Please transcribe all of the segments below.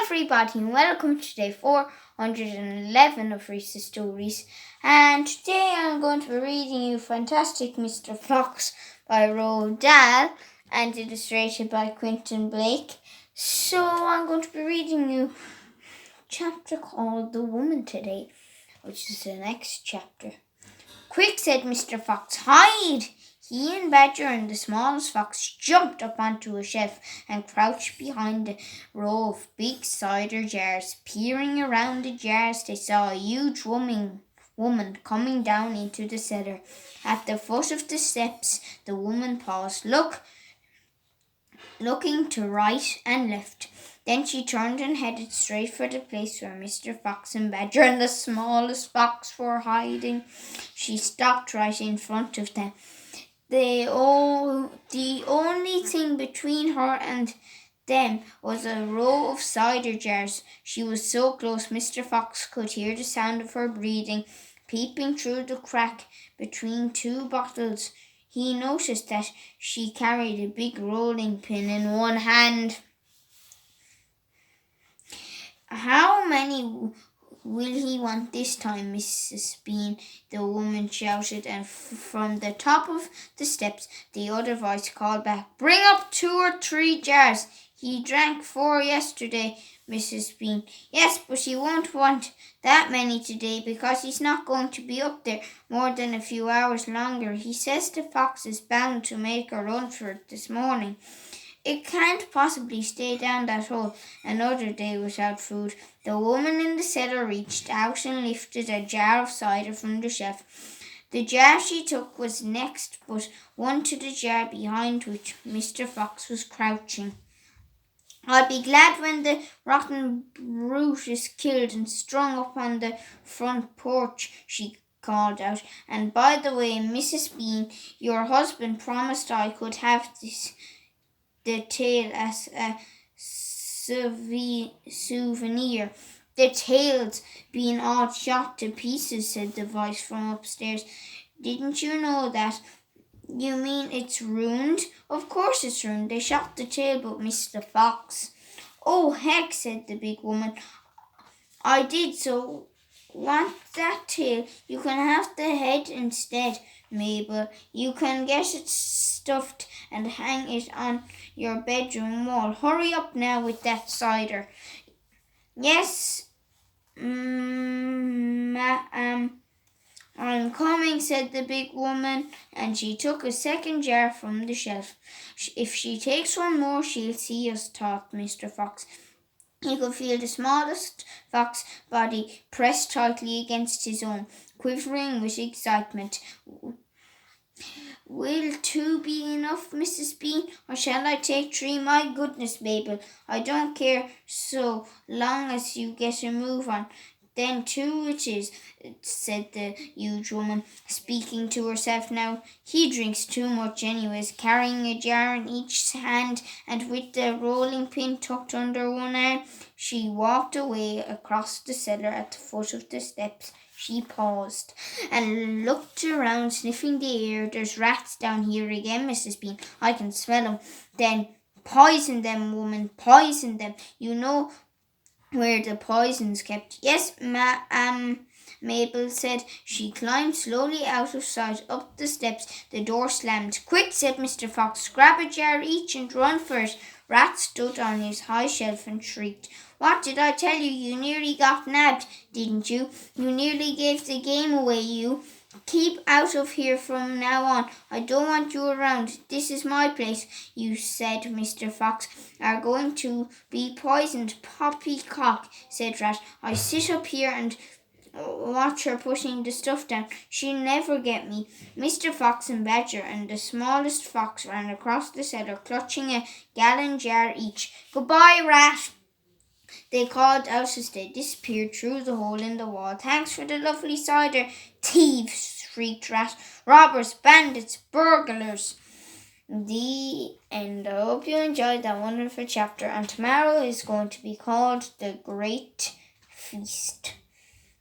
everybody, and welcome to day 411 of Rhys's stories. And today I'm going to be reading you Fantastic Mr. Fox by Roald Dahl and illustrated by Quentin Blake. So I'm going to be reading you a chapter called The Woman today, which is the next chapter. "Quick," said Mr. Fox, "hide!" He and Badger and the smallest fox jumped up onto a shelf and crouched behind a row of big cider jars. Peering around the jars, they saw a huge woman coming down into the cellar. At the foot of the steps, the woman paused, looking to right and left. Then she turned and headed straight for the place where Mr. Fox and Badger and the smallest fox were hiding. She stopped right in front of them. The only thing between her and them was a row of cider jars. She was so close Mr. Fox could hear the sound of her breathing. Peeping through the crack between two bottles, he noticed that she carried a big rolling pin in one hand. "How many will he want this time, Mrs. Bean?" the woman shouted, and from the top of the steps the other voice called back, "Bring up 2 or 3 jars. He drank 4 yesterday, Mrs. Bean." "Yes, but he won't want that many today because he's not going to be up there more than a few hours longer. He says the fox is bound to make a run for it this morning. It can't possibly stay down that hole another day without food." The woman in the cellar reached out and lifted a jar of cider from the shelf. The jar she took was next but one to the jar behind which Mr. Fox was crouching. "I'll be glad when the rotten brute is killed and strung up on the front porch," she called out. "And by the way, Mrs. Bean, your husband promised I could have the tail as a souvenir." "The tail's been all shot to pieces," said the voice from upstairs. "Didn't you know that?" "You mean it's ruined?" "Of course it's ruined. They shot the tail but missed the fox." "Oh, heck," said the big woman. "I did so want that tail. You can have the head instead, Mabel. You can get it stuffed and hang it on your bedroom wall. Hurry up now with that cider." "Yes, I'm coming," said the big woman, and she took a second jar from the shelf. "If she takes one more, she'll see us," thought Mr. Fox. He could feel the smallest fox's body pressed tightly against his own, quivering with excitement. "Will 2 be enough, Mrs. Bean, or shall I take 3? "My goodness, Mabel, I don't care so long as you get a move on." "Then 2 it is," said the huge woman, speaking to herself now. "He drinks too much anyways." Carrying a jar in each hand and with the rolling pin tucked under one arm, she walked away across the cellar. At the foot of the steps she paused and looked around, sniffing the air. "There's rats down here again, Mrs. Bean. I can smell them." "Then poison them, woman, poison them. You know where the poison's kept." "Yes, Mabel said. She climbed slowly out of sight up the steps. The door slammed. "Quick," said Mr. Fox, "grab a jar each and run for it." Rat stood on his high shelf and shrieked. "What did I tell you? You nearly got nabbed, didn't you? You nearly gave the game away, you. Keep out of here from now on. I don't want you around. This is my place." "You," said Mr. Fox, "are going to be poisoned." "Poppycock," said Rat. "I sit up here and watch her putting the stuff down. She'll never get me." Mr. Fox and Badger and the smallest fox ran across the cellar, clutching a gallon jar each. "Goodbye, Rat," they called out as they disappeared through the hole in the wall. "Thanks for the lovely cider." "Thieves!" shrieked Rat. "Robbers, bandits, burglars." The end. I hope you enjoyed that wonderful chapter, and tomorrow is going to be called The Great Feast,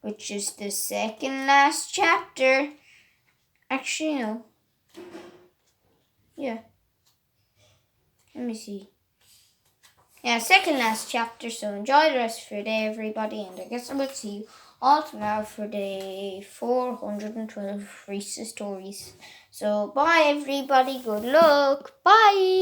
which is the second last chapter. Actually, no. Yeah. Let me see. Yeah, second last chapter. So enjoy the rest of your day, everybody, and I guess I will see you all tomorrow for day 412 Rhys stories. So bye, everybody. Good luck. Bye.